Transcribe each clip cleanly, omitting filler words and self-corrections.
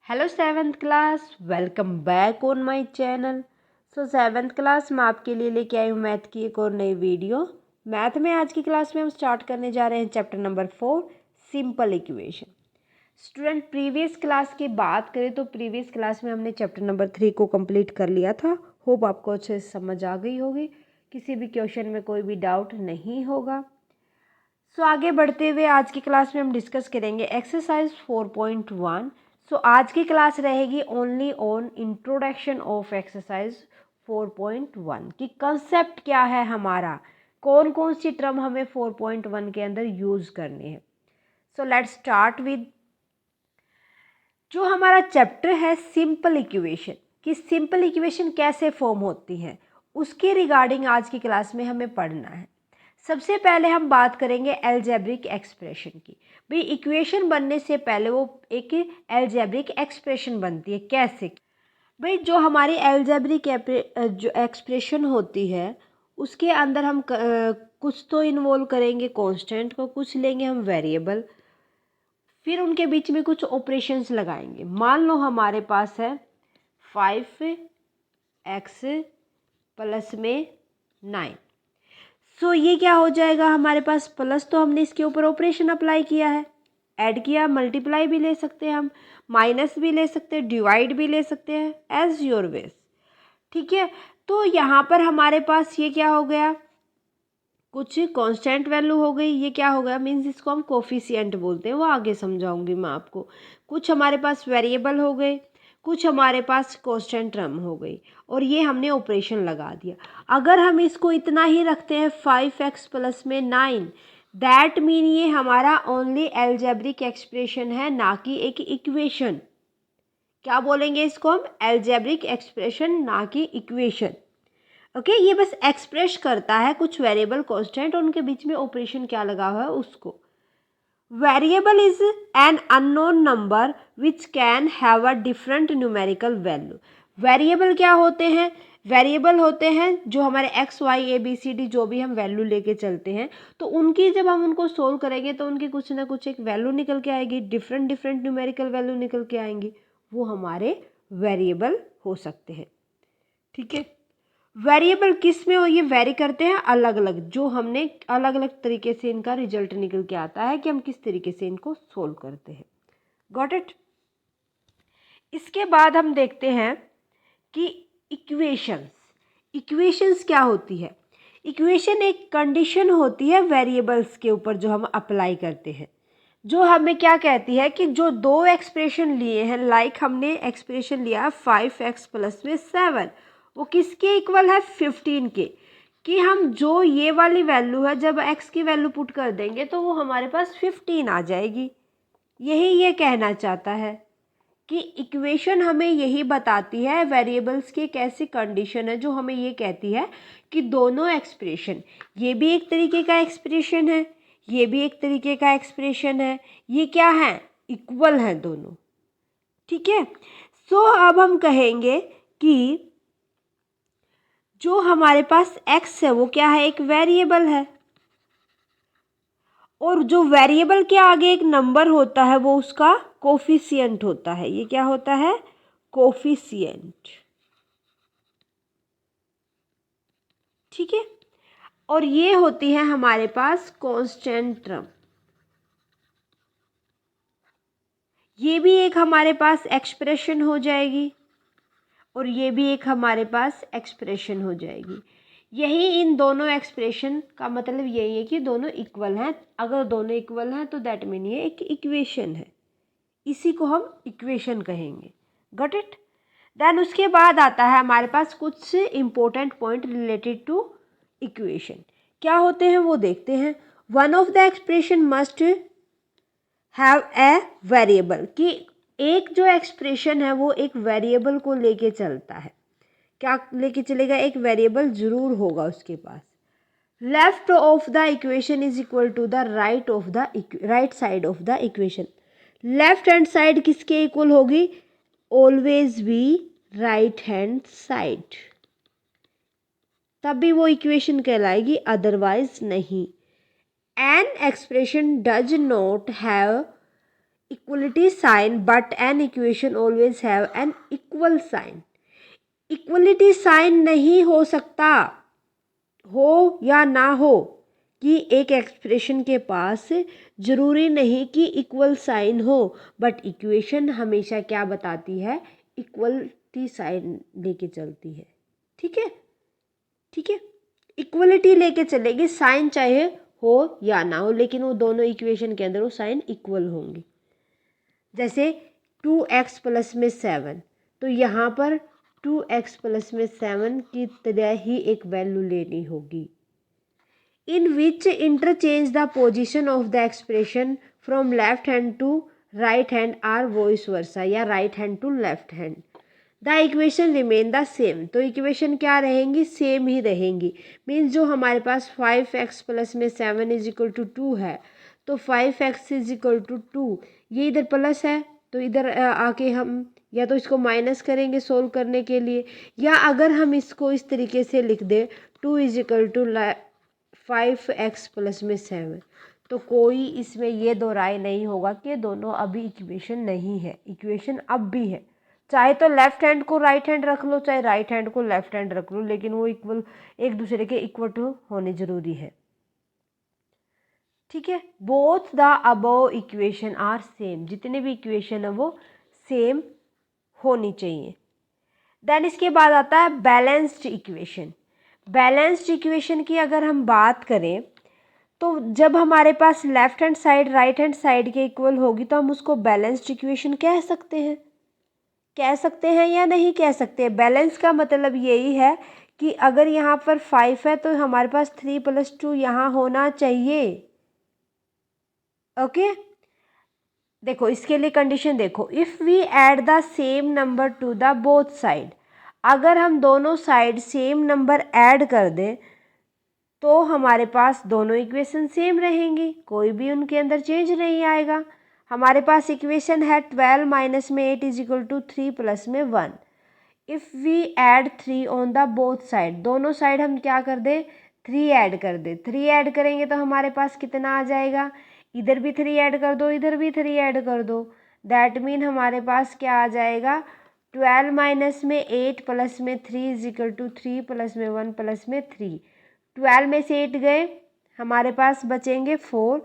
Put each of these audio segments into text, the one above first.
Hello seventh class, welcome back on my channel. Seventh class में आपके लिए लेके आई हूँ मैथ की एक और नई वीडियो। मैथ में आज की क्लास में हम स्टार्ट करने जा रहे हैं chapter number 4, simple equation. Student, previous class की बात करें तो प्रीवियस क्लास में हमने चैप्टर नंबर 3 को कंप्लीट कर लिया था। होप आपको अच्छे से समझ आ गई होगी, किसी भी क्वेश्चन में कोई भी डाउट नहीं होगा। आगे बढ़ते हुए आज की क्लास में हम डिस्कस करेंगे एक्सरसाइज 4.1। आज की क्लास रहेगी only on introduction of exercise 4.1 की कंसेप्ट क्या है हमारा, कौन कौन सी टर्म हमें 4.1 के अंदर यूज करनी है। लेट्स स्टार्ट विद जो हमारा चैप्टर है सिंपल इक्वेशन कि सिंपल इक्वेशन कैसे फॉर्म होती है, उसके रिगार्डिंग आज की क्लास में हमें पढ़ना है। सबसे पहले हम बात करेंगे एल्जेब्रिक एक्सप्रेशन की। भाई इक्वेशन बनने से पहले वो एक एल्जेब्रिक एक्सप्रेशन बनती है। कैसे? भाई जो हमारी एल्जेब्रिक जो एक्सप्रेशन होती है उसके अंदर हम कुछ तो इन्वॉल्व करेंगे कांस्टेंट को, कुछ लेंगे हम वेरिएबल, फिर उनके बीच में कुछ ऑपरेशंस लगाएंगे। मान लो हमारे पास है 5x प्लस में 9। ये क्या हो जाएगा हमारे पास, प्लस तो हमने इसके ऊपर ऑपरेशन अप्लाई किया है, ऐड किया, मल्टीप्लाई भी ले सकते हैं हम, माइनस भी ले सकते हैं, डिवाइड भी ले सकते हैं, एज योर विश। ठीक है, तो यहाँ पर हमारे पास ये क्या हो गया, कुछ कांस्टेंट वैल्यू हो गई। ये क्या हो गया, मीन्स इसको हम कोफिशिएंट बोलते हैं, वो आगे समझाऊंगी मैं आपको। कुछ हमारे पास वेरिएबल हो गए, कुछ हमारे पास कांस्टेंट टर्म हो गई, और ये हमने ऑपरेशन लगा दिया। अगर हम इसको इतना ही रखते हैं 5x प्लस में 9, दैट मीन ये हमारा ओनली एल्जेब्रिक एक्सप्रेशन है, ना कि एक इक्वेशन। क्या बोलेंगे इसको हम, एल्जेब्रिक एक्सप्रेशन, ना कि इक्वेशन। ओके, ये बस एक्सप्रेस करता है कुछ वेरिएबल कांस्टेंट और उनके बीच में ऑपरेशन क्या लगा हुआ है उसको। Variable is an unknown number which can have a different numerical value. Variable क्या होते हैं, वेरिएबल होते हैं जो हमारे x y a b c d जो भी हम वैल्यू लेके चलते हैं, तो उनकी जब हम उनको सोल्व करेंगे तो उनकी कुछ ना कुछ एक वैल्यू निकल के आएगी, डिफरेंट डिफरेंट न्यूमेरिकल वैल्यू निकल के आएंगी, वो हमारे वेरिएबल हो सकते हैं। ठीक है, वेरिएबल किस में हो, ये वेरी करते हैं अलग अलग, जो हमने अलग अलग तरीके से इनका रिजल्ट निकल के आता है कि हम किस तरीके से इनको सोल्व करते हैं। Got it. इसके बाद हम देखते हैं कि इक्वेशंस। इक्वेशंस क्या होती है, इक्वेशन एक कंडीशन होती है वेरिएबल्स के ऊपर जो हम अप्लाई करते हैं, जो हमें क्या कहती है कि जो दो एक्सप्रेशन लिए हैं, लाइक हमने एक्सप्रेशन लिया 5x प्लस में 7, वो किसके इक्वल है, 15 के, कि हम जो ये वाली वैल्यू है जब x की वैल्यू पुट कर देंगे तो वो हमारे पास 15 आ जाएगी। यही ये कहना चाहता है कि इक्वेशन हमें यही बताती है वेरिएबल्स की एक ऐसी कंडीशन है जो हमें ये कहती है कि दोनों एक्सप्रेशन, ये भी एक तरीके का एक्सप्रेशन है, ये भी एक तरीके का एक्सप्रेशन है, ये क्या है, इक्वल है दोनों। ठीक है, अब हम कहेंगे कि जो हमारे पास x है वो क्या है, एक वेरिएबल है, और जो वेरिएबल के आगे एक नंबर होता है वो उसका कोफिशिएंट होता है। ये क्या होता है, कोफिशिएंट। ठीक है, और ये होती है हमारे पास कांस्टेंट टर्म। ये भी एक हमारे पास एक्सप्रेशन हो जाएगी और ये भी एक हमारे पास एक्सप्रेशन हो जाएगी। यही इन दोनों एक्सप्रेशन का मतलब यही है कि दोनों इक्वल हैं। अगर दोनों इक्वल हैं तो दैट मीन ये एक इक्वेशन है, इसी को हम इक्वेशन कहेंगे। Got it. देन उसके बाद आता है हमारे पास कुछ important point related to equation. क्या होते हैं वो देखते हैं। One of the expression must have a variable, कि एक जो एक्सप्रेशन है वो एक वेरिएबल को लेके चलता है। क्या लेके चलेगा, एक वेरिएबल जरूर होगा उसके पास। Left of the equation is equal to the right of the right side of the equation. Left hand side किसके इक्वल होगी, always be right hand side, तभी वो इक्वेशन कहलाएगी, अदरवाइज नहीं। An expression does not have equality sign but an equation always have an equal sign. Equality sign नहीं हो सकता, हो या ना हो, कि एक एक्सप्रेशन के पास जरूरी नहीं कि इक्वल साइन हो, बट इक्वेशन हमेशा क्या बताती है, इक्वलिटी साइन लेके चलती है। ठीक है, ठीक है, इक्वलिटी लेके चलेगी, साइन चाहे हो या ना हो, लेकिन वो दोनों इक्वेशन के अंदर वो साइन इक्वल होंगी। जैसे 2x प्लस में 7, तो यहाँ पर 2x प्लस में 7 की तरह ही एक वैल्यू लेनी होगी। In which interchange the position of the expression from left hand to right hand or vice versa, या right hand to left hand, the equation remain the same. तो इक्वेशन क्या रहेंगी, सेम ही रहेंगी। मीन्स जो हमारे पास 5x plus में 7 is equal to 2 है, तो 5x इज इक्वल टू 2, ये इधर प्लस है तो इधर आके हम या तो इसको माइनस करेंगे सोल्व करने के लिए, या अगर हम इसको इस तरीके से लिख दें 2 is equal to 5x plus में 7, तो कोई इसमें ये दो राय नहीं होगा कि दोनों अभी इक्वेशन नहीं है, इक्वेशन अब भी है। चाहे तो लेफ्ट हैंड को राइट हैंड रख लो, चाहे राइट हैंड को लेफ्ट हैंड रख लो, लेकिन वो इक्वल, एक दूसरे के इक्वल टू होने जरूरी है। ठीक है, both the above equation are same, जितने भी इक्वेशन है वो सेम होनी चाहिए। देन इसके बाद आता है बैलेंस्ड इक्वेशन। बैलेंस्ड इक्वेशन की अगर हम बात करें तो जब हमारे पास left hand side right hand side के इक्वल होगी तो हम उसको बैलेंस्ड इक्वेशन कह सकते हैं। कह सकते हैं या नहीं कह सकते। बैलेंस का मतलब यही है कि अगर यहाँ पर 5 है तो हमारे पास 3 + 2 यहाँ होना चाहिए। ओके, देखो इसके लिए कंडीशन देखो, if we add the same number to the both side, अगर हम दोनों साइड सेम नंबर ऐड कर दें तो हमारे पास दोनों इक्वेशन सेम रहेंगी, कोई भी उनके अंदर चेंज नहीं आएगा। हमारे पास इक्वेशन है 12 माइनस में 8 इज इक्वल टू 3 प्लस में 1। If we add 3 on the both side, दोनों साइड हम क्या कर दें, 3 ऐड कर दें। 3 ऐड करेंगे तो हमारे पास कितना आ जाएगा, इधर भी 3 ऐड कर दो, इधर भी 3 ऐड कर दो, दैट मीन हमारे पास क्या आ जाएगा, 12 माइनस में 8 प्लस में 3 इज इक्वल टू 3 प्लस में 1 प्लस में 3। 12 में से 8 गए, हमारे पास बचेंगे 4,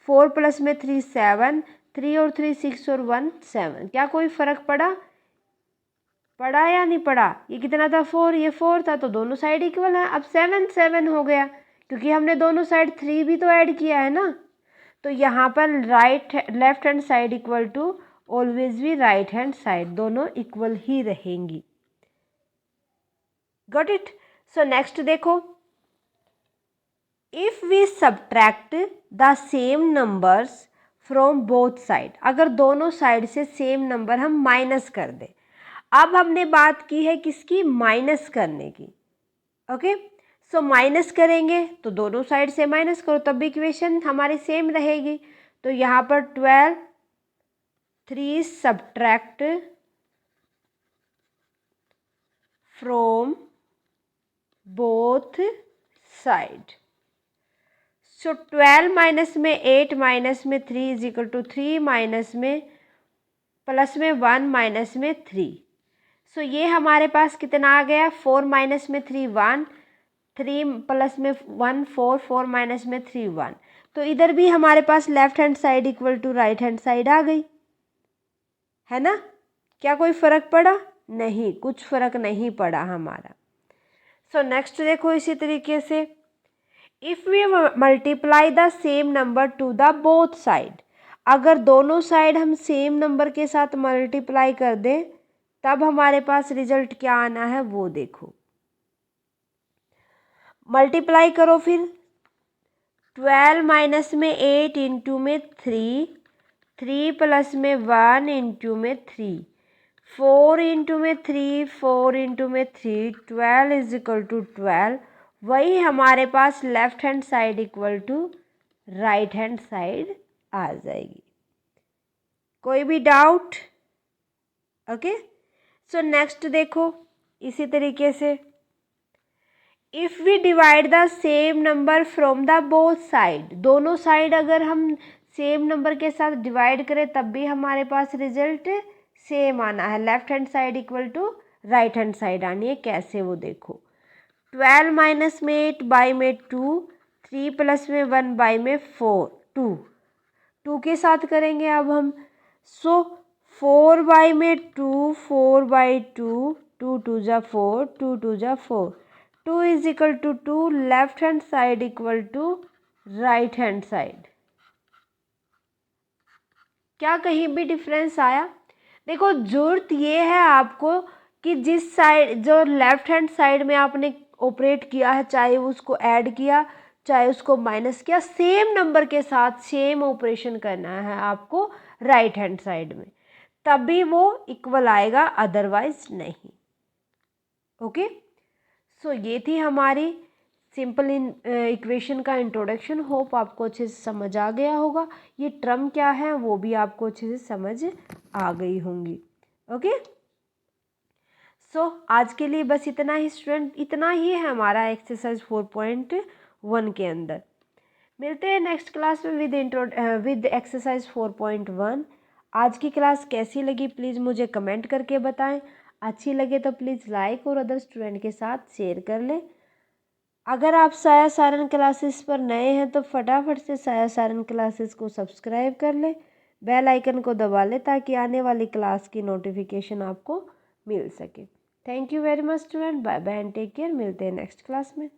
4 प्लस में 3 7, 3 और 3 6 और 1 7। क्या कोई फ़र्क पड़ा, पड़ा या नहीं पड़ा। ये कितना था 4, ये 4 था, तो दोनों साइड इक्वल है। अब 7 7 हो गया क्योंकि हमने दोनों साइड 3 भी तो ऐड किया है ना। तो यहाँ पर left hand side equal to always भी राइट हैंड साइड, दोनों इक्वल ही रहेंगी। Got it. सो नेक्स्ट देखो, if we subtract the same numbers from both side, अगर दोनों साइड से सेम नंबर हम माइनस कर दें। अब हमने बात की है किसकी, माइनस करने की। ओके, सो माइनस करेंगे तो दोनों साइड से माइनस करो तब भी इक्वेशन हमारी सेम रहेगी। तो यहाँ पर 12 3 subtract from both side, so 12 minus में 8 माइनस में 3 इज इक्वल टू 3 माइनस में प्लस में 1 माइनस में 3। सो ये हमारे पास कितना आ गया, 4 माइनस में 3 1, 3 प्लस में 1 4, 4 माइनस में 3 1। तो इधर भी हमारे पास left hand side equal to right hand side आ गई है ना। क्या कोई फ़र्क पड़ा, नहीं, कुछ फ़र्क नहीं पड़ा हमारा। सो नेक्स्ट देखो इसी तरीके से, if we multiply the same number to the both side, अगर दोनों साइड हम सेम नंबर के साथ मल्टीप्लाई कर दें तब हमारे पास रिजल्ट क्या आना है वो देखो। मल्टीप्लाई करो फिर, 12 माइनस में 8 इंटू में 3, 3 प्लस में 1 इंटू में 3, 4 इंटू में 3, 4 इंटू में 3, 12 इज इक्वल टू 12। वही हमारे पास left hand side equal to right hand side आ जाएगी। कोई भी डाउट। ओके, सो नेक्स्ट देखो इसी तरीके से, if we divide the same number from the both side, दोनों साइड अगर हम सेम नंबर के साथ डिवाइड करें तब भी हमारे पास रिजल्ट सेम आना है। Left hand side equal to right hand side आनी है। कैसे वो देखो, 12 माइनस में 8 बाई में 2, 3 प्लस में 1 बाई में 4, 2 के साथ करेंगे अब हम। सो 4 बाई में 2, 4 बाई 2, 2 2 जा 4, 2 2 जा 4, 2 is equal to 2, left hand side equal to right hand side. क्या कहीं भी डिफरेंस आया? देखो जरूरत ये है आपको कि जिस साइड, जो लेफ्ट हैंड साइड में आपने ऑपरेट किया है, चाहे उसको ऐड किया चाहे उसको माइनस किया, सेम नंबर के साथ सेम ऑपरेशन करना है आपको राइट हैंड साइड में, तभी वो इक्वल आएगा, अदरवाइज नहीं। ओके, सो ये थी हमारी सिंपल इक्वेशन का इंट्रोडक्शन। होप आपको अच्छे से समझ आ गया होगा। ये टर्म क्या है वो भी आपको अच्छे से समझ आ गई होंगी। ओके, सो आज के लिए बस इतना ही स्टूडेंट, इतना ही है हमारा एक्सरसाइज 4.1 के अंदर। मिलते हैं नेक्स्ट क्लास में विद एक्सरसाइज 4.1। आज की क्लास कैसी लगी प्लीज़ मुझे कमेंट करके बताएं। अच्छी लगे तो प्लीज़ लाइक और अदर स्टूडेंट के साथ शेयर कर लें। अगर आप साया सारन क्लासेस पर नए हैं तो फटाफट से साया सारन क्लासेस को सब्सक्राइब कर लें, बेल आइकन को दबा लें ताकि आने वाली क्लास की नोटिफिकेशन आपको मिल सके। Thank you very much student, bye bye and take care. मिलते हैं नेक्स्ट क्लास में।